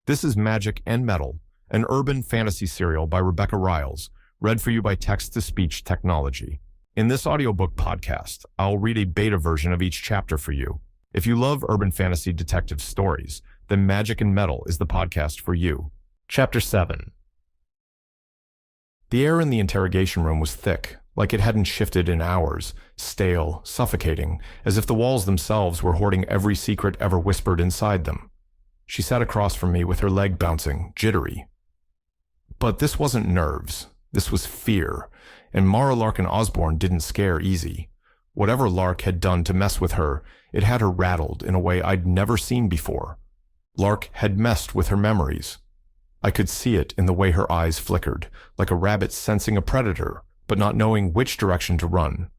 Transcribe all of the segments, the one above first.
This is Magic and Metal, an urban fantasy serial by Rebecca Riles, read for you by text-to-speech technology. In this audiobook podcast, I'll read a beta version of each chapter for you. If you love urban fantasy detective stories, then Magic and Metal is the podcast for you. Chapter 7. The air in the interrogation room was thick, like it hadn't shifted in hours, stale, suffocating, as if the walls themselves were hoarding every secret ever whispered inside them. She sat across from me with her leg bouncing, jittery. But this wasn't nerves. This was fear, and Mara Larkin-Osborn didn't scare easy. Whatever Lark had done to mess with her, it had her rattled in a way I'd never seen before. Lark had messed with her memories. I could see it in the way her eyes flickered, like a rabbit sensing a predator, but not knowing which direction to run.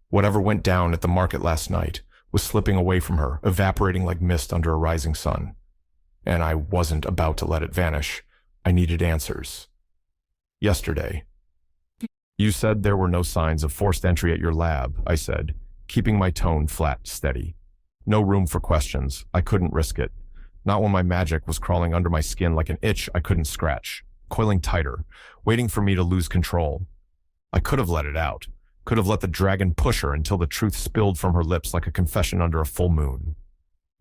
Whatever went down at the market last night was slipping away from her, evaporating like mist under a rising sun. And I wasn't about to let it vanish. I needed answers. Yesterday. You said there were no signs of forced entry at your lab, I said, keeping my tone flat, steady. No room for questions. I couldn't risk it. Not when my magic was crawling under my skin like an itch I couldn't scratch, coiling tighter, waiting for me to lose control. I could have let it out, could have let the dragon push her until the truth spilled from her lips like a confession under a full moon.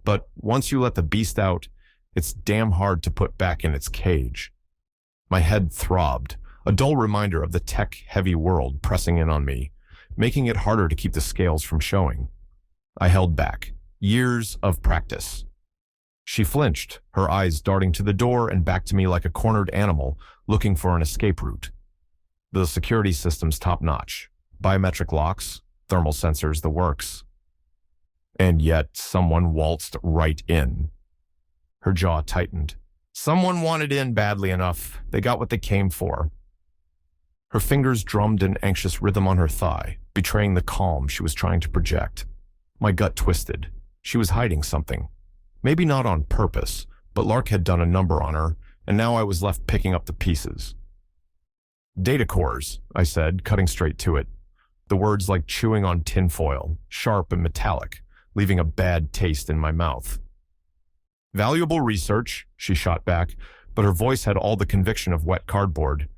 But once you let the beast out, it's damn hard to put back in its cage. My head throbbed, a dull reminder of the tech-heavy world pressing in on me, making it harder to keep the scales from showing. I held back. Years of practice. She flinched, her eyes darting to the door and back to me like a cornered animal looking for an escape route. The security system's top-notch. Biometric locks, thermal sensors, the works. And yet someone waltzed right in. Her jaw tightened. Someone wanted in badly enough. They got what they came for. Her fingers drummed an anxious rhythm on her thigh, betraying the calm she was trying to project. My gut twisted. She was hiding something. Maybe not on purpose, but Lark had done a number on her, and now I was left picking up the pieces. Data cores, I said, cutting straight to it. The words like chewing on tinfoil, sharp and metallic, leaving a bad taste in my mouth. Valuable research, she shot back, but her voice had all the conviction of wet cardboard.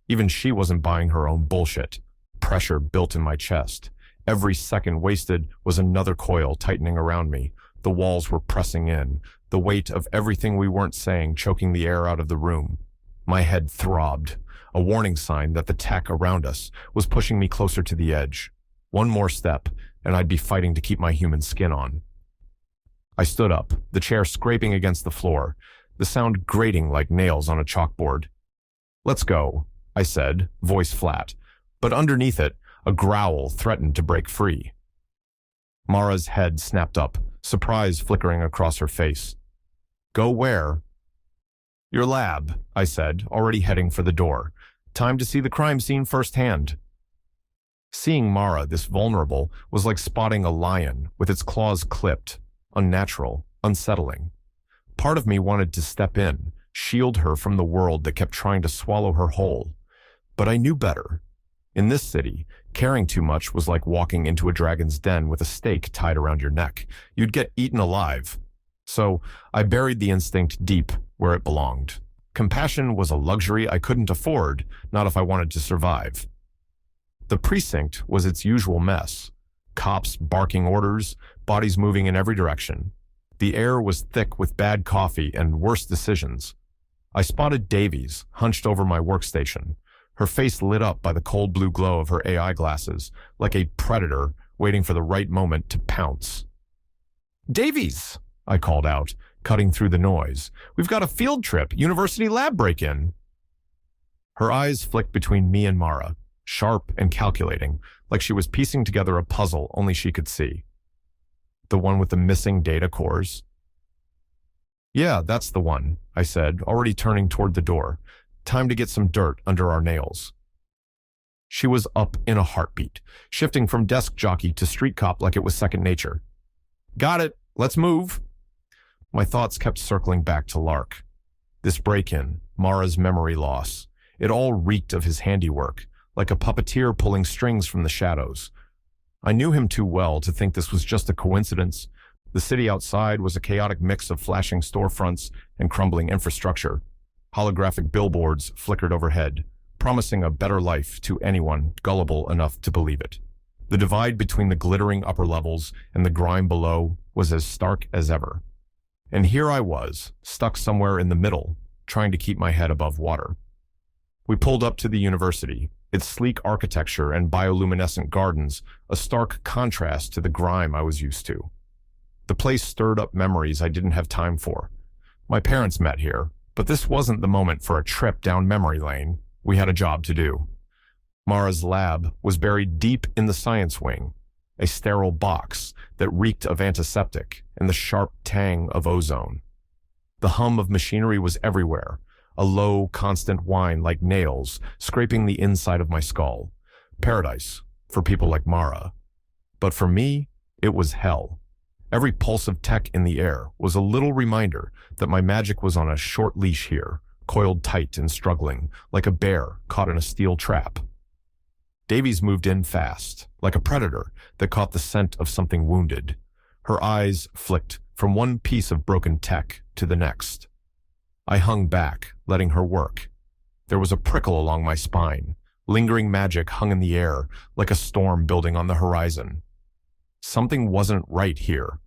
Even she wasn't buying her own bullshit. Pressure built in my chest. Every second wasted was another coil tightening around me. The walls were pressing in, the weight of everything we weren't saying choking the air out of the room. My head throbbed, a warning sign that the tech around us was pushing me closer to the edge. One more step, and I'd be fighting to keep my human skin on. I stood up, the chair scraping against the floor, the sound grating like nails on a chalkboard. Let's go, I said, voice flat, but underneath it, a growl threatened to break free. Mara's head snapped up, surprise flickering across her face. Go where? Your lab, I said, already heading for the door. Time to see the crime scene firsthand. Seeing Mara this vulnerable was like spotting a lion with its claws clipped, unnatural, unsettling. Part of me wanted to step in, shield her from the world that kept trying to swallow her whole. But I knew better. In this city, caring too much was like walking into a dragon's den with a stake tied around your neck. You'd get eaten alive. So I buried the instinct deep where it belonged. Compassion was a luxury I couldn't afford, not if I wanted to survive. The precinct was its usual mess. Cops barking orders, bodies moving in every direction. The air was thick with bad coffee and worse decisions. I spotted Davies, hunched over my workstation, her face lit up by the cold blue glow of her AI glasses, like a predator waiting for the right moment to pounce. Davies, I called out, cutting through the noise. We've got a field trip, university lab break-in. Her eyes flicked between me and Mara, sharp and calculating, like she was piecing together a puzzle only she could see. The one with the missing data cores? Yeah, that's the one, I said, already turning toward the door. Time to get some dirt under our nails. She was up in a heartbeat, shifting from desk jockey to street cop like it was second nature. Got it. Let's move. My thoughts kept circling back to Lark. This break-in, Mara's memory loss. It all reeked of his handiwork, like a puppeteer pulling strings from the shadows. I knew him too well to think this was just a coincidence, The city outside was a chaotic mix of flashing storefronts and crumbling infrastructure. Holographic billboards flickered overhead, promising a better life to anyone gullible enough to believe it. The divide between the glittering upper levels and the grime below was as stark as ever. And here I was, stuck somewhere in the middle, trying to keep my head above water. We pulled up to the university, its sleek architecture and bioluminescent gardens a stark contrast to the grime I was used to. The place stirred up memories I didn't have time for. My parents met here, but this wasn't the moment for a trip down memory lane. We had a job to do. Mara's lab was buried deep in the science wing, a sterile box that reeked of antiseptic and the sharp tang of ozone. The hum of machinery was everywhere, a low, constant whine like nails scraping the inside of my skull. Paradise for people like Mara. But for me, it was hell. Every pulse of tech in the air was a little reminder that my magic was on a short leash here, coiled tight and struggling, like a bear caught in a steel trap. Davies moved in fast, like a predator that caught the scent of something wounded. Her eyes flicked from one piece of broken tech to the next. I hung back, letting her work. There was a prickle along my spine. Lingering magic hung in the air, like a storm building on the horizon. Something wasn't right here.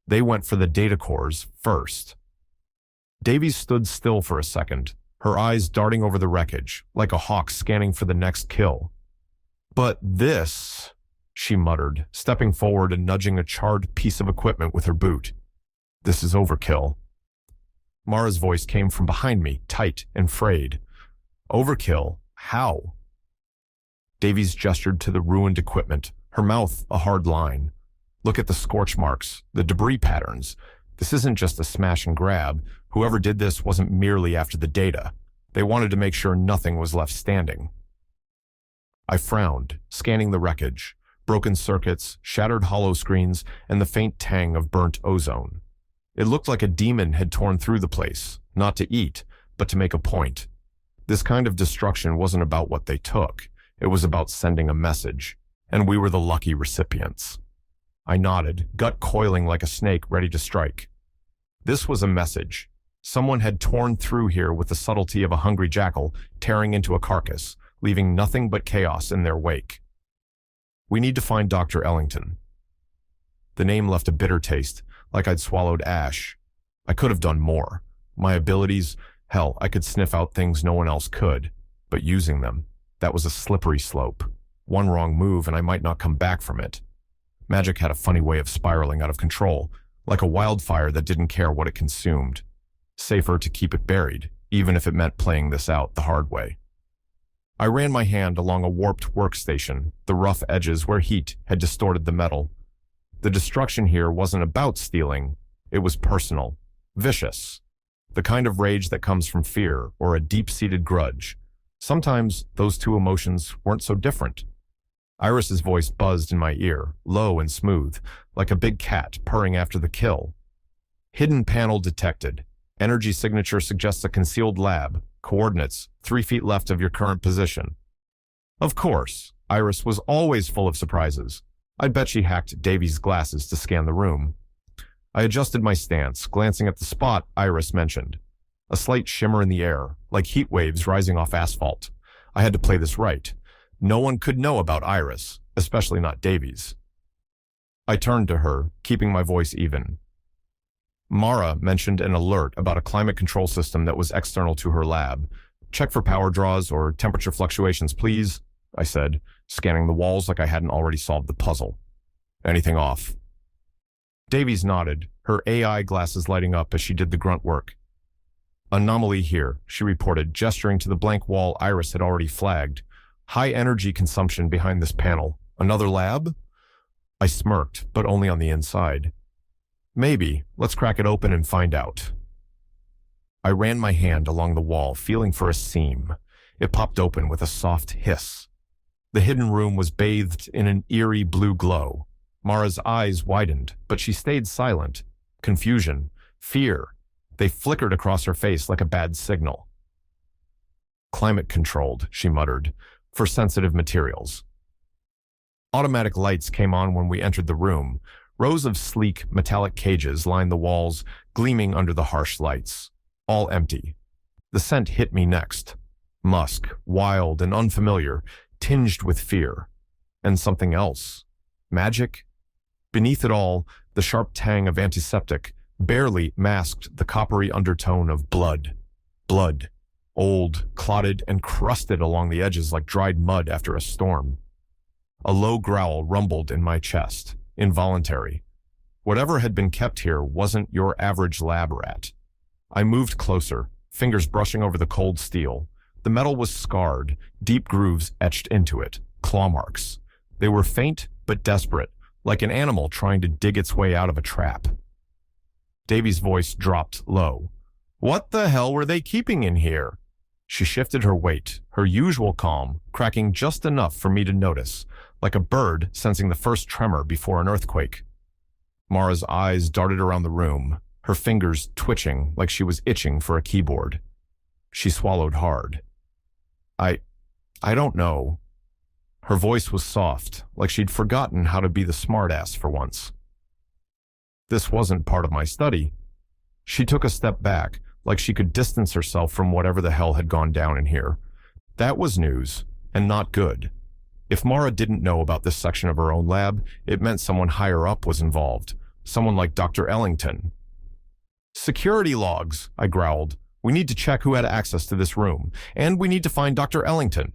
They went for the data cores first. Davies stood still for a second, her eyes darting over the wreckage, like a hawk scanning for the next kill. "But this," she muttered, stepping forward and nudging a charred piece of equipment with her boot. "This is overkill." Mara's voice came from behind me, tight and frayed. "Overkill? How?" Davies gestured to the ruined equipment, her mouth a hard line. "Look at the scorch marks, the debris patterns. This isn't just a smash and grab. Whoever did this wasn't merely after the data. They wanted to make sure nothing was left standing." I frowned, scanning the wreckage, broken circuits, shattered hollow screens, and the faint tang of burnt ozone. It looked like a demon had torn through the place, not to eat, but to make a point. This kind of destruction wasn't about what they took. It was about sending a message, and we were the lucky recipients. I nodded, gut coiling like a snake ready to strike. This was a message. Someone had torn through here with the subtlety of a hungry jackal tearing into a carcass, leaving nothing but chaos in their wake. "We need to find Dr. Ellington." The name left a bitter taste, like I'd swallowed ash. I could have done more. My abilities, hell, I could sniff out things no one else could. But using them, that was a slippery slope. One wrong move and I might not come back from it. Magic had a funny way of spiraling out of control, like a wildfire that didn't care what it consumed. Safer to keep it buried, even if it meant playing this out the hard way. I ran my hand along a warped workstation, the rough edges where heat had distorted the metal. The destruction here wasn't about stealing. It was personal, vicious. The kind of rage that comes from fear or a deep-seated grudge. Sometimes those two emotions weren't so different. Iris's voice buzzed in my ear, low and smooth, like a big cat purring after the kill. "Hidden panel detected. Energy signature suggests a concealed lab. Coordinates, 3 feet left of your current position." Of course, Iris was always full of surprises. I bet she hacked Davies' glasses to scan the room. I adjusted my stance, glancing at the spot Iris mentioned. A slight shimmer in the air, like heat waves rising off asphalt. I had to play this right. No one could know about Iris, especially not Davies. I turned to her, keeping my voice even. "Mara mentioned an alert about a climate control system that was external to her lab. Check for power draws or temperature fluctuations, please," I said, scanning the walls like I hadn't already solved the puzzle. "Anything off?" Davies nodded, her AI glasses lighting up as she did the grunt work. "Anomaly here," she reported, gesturing to the blank wall Iris had already flagged. "High energy consumption behind this panel. Another lab?" I smirked, but only on the inside. "Maybe. Let's crack it open and find out." I ran my hand along the wall, feeling for a seam. It popped open with a soft hiss. The hidden room was bathed in an eerie blue glow. Mara's eyes widened, but she stayed silent. Confusion, fear, they flickered across her face like a bad signal. "Climate controlled," she muttered, "for sensitive materials." Automatic lights came on when we entered the room, Rows of sleek, metallic cages lined the walls, gleaming under the harsh lights. All empty. The scent hit me next. Musk, wild and unfamiliar, tinged with fear. And something else. Magic? Beneath it all, the sharp tang of antiseptic barely masked the coppery undertone of blood. Blood. Old, clotted, and crusted along the edges like dried mud after a storm. A low growl rumbled in my chest, involuntary. Whatever had been kept here wasn't your average lab rat. I moved closer, fingers brushing over the cold steel. The metal was scarred, deep grooves etched into it, claw marks. They were faint but desperate, like an animal trying to dig its way out of a trap. Davy's voice dropped low. "What the hell were they keeping in here?" She shifted her weight, her usual calm, cracking just enough for me to notice, like a bird sensing the first tremor before an earthquake. Mara's eyes darted around the room, her fingers twitching like she was itching for a keyboard. She swallowed hard. I don't know. Her voice was soft, like she'd forgotten how to be the smartass for once. This wasn't part of my study. She took a step back, like she could distance herself from whatever the hell had gone down in here. That was news, and not good. If Mara didn't know about this section of her own lab, it meant someone higher up was involved. Someone like Dr. Ellington. "Security logs," I growled. "We need to check who had access to this room, and we need to find Dr. Ellington."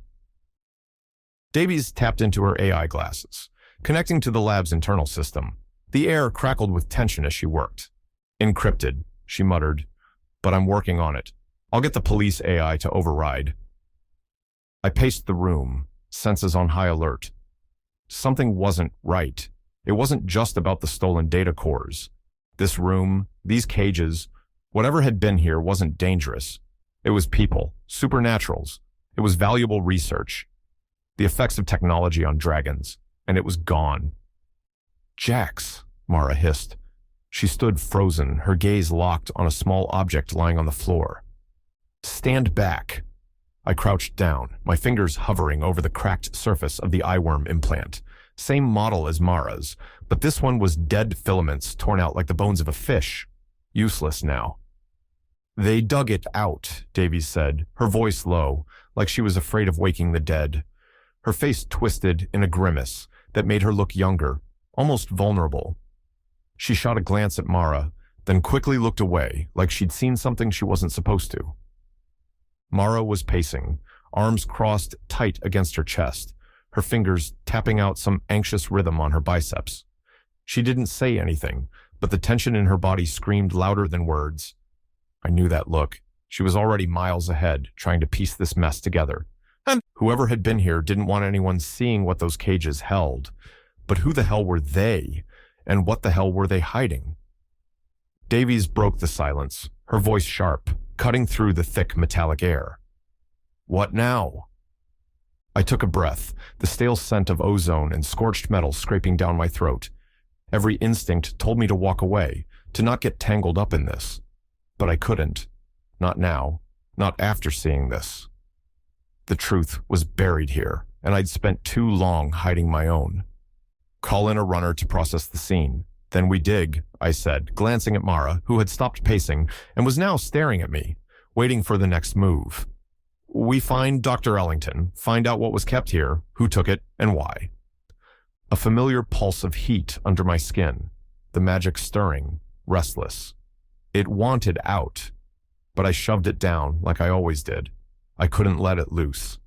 Davies tapped into her AI glasses, connecting to the lab's internal system. The air crackled with tension as she worked. "Encrypted," she muttered. "But I'm working on it. I'll get the police AI to override." I paced the room, senses on high alert. Something wasn't right. It wasn't just about the stolen data cores. This room, these cages, whatever had been here wasn't dangerous. It was people, supernaturals. It was valuable research. The effects of technology on dragons, and it was gone. "Jax," Mara hissed. She stood frozen, her gaze locked on a small object lying on the floor. "Stand back." I crouched down, my fingers hovering over the cracked surface of the eyeworm implant. Same model as Mara's, but this one was dead filaments torn out like the bones of a fish. Useless now. "They dug it out," Davies said, her voice low, like she was afraid of waking the dead. Her face twisted in a grimace that made her look younger, almost vulnerable. She shot a glance at Mara, then quickly looked away, like she'd seen something she wasn't supposed to. Mara was pacing, arms crossed tight against her chest, her fingers tapping out some anxious rhythm on her biceps. She didn't say anything, but the tension in her body screamed louder than words. I knew that look. She was already miles ahead, trying to piece this mess together. And whoever had been here didn't want anyone seeing what those cages held. But who the hell were they? And what the hell were they hiding? Davies broke the silence, her voice sharp, cutting through the thick metallic air. "What now?" I took a breath, the stale scent of ozone and scorched metal scraping down my throat. Every instinct told me to walk away, to not get tangled up in this. But I couldn't. Not now. Not after seeing this. The truth was buried here, and I'd spent too long hiding my own. "Call in a runner to process the scene. Then we dig," I said, glancing at Mara, who had stopped pacing and was now staring at me, waiting for the next move. "We find Dr. Ellington, find out what was kept here, who took it, and why." A familiar pulse of heat under my skin, the magic stirring, restless. It wanted out, but I shoved it down like I always did. I couldn't let it loose.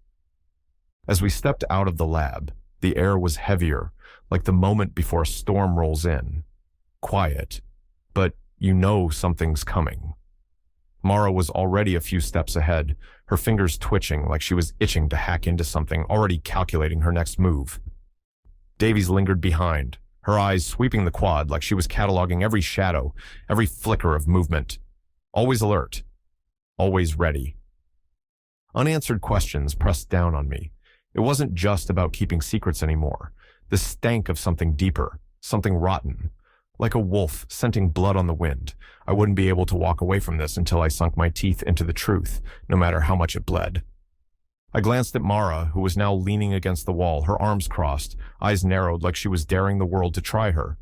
As we stepped out of the lab, the air was heavier, like the moment before a storm rolls in. Quiet, but you know something's coming. Mara was already a few steps ahead, her fingers twitching like she was itching to hack into something, already calculating her next move. Davies lingered behind, her eyes sweeping the quad like she was cataloging every shadow, every flicker of movement. Always alert. Always ready. Unanswered questions pressed down on me. It wasn't just about keeping secrets anymore. The stank of something deeper, something rotten. Like a wolf scenting blood on the wind, I wouldn't be able to walk away from this until I sunk my teeth into the truth, no matter how much it bled. I glanced at Mara, who was now leaning against the wall, her arms crossed, eyes narrowed like she was daring the world to try her.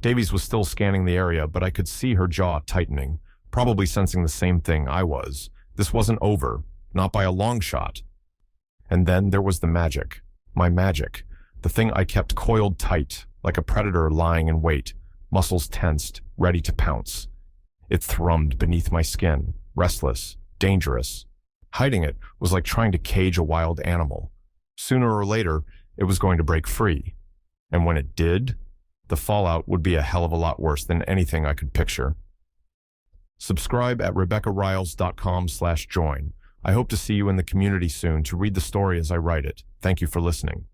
Davies was still scanning the area, but I could see her jaw tightening, probably sensing the same thing I was. This wasn't over, not by a long shot. And then there was the magic. My magic. The thing I kept coiled tight, like a predator lying in wait, muscles tensed, ready to pounce. It thrummed beneath my skin, restless, dangerous. Hiding it was like trying to cage a wild animal. Sooner or later, it was going to break free. And when it did, the fallout would be a hell of a lot worse than anything I could picture. Subscribe at RebeccaRiles.com/join. I hope to see you in the community soon to read the story as I write it. Thank you for listening.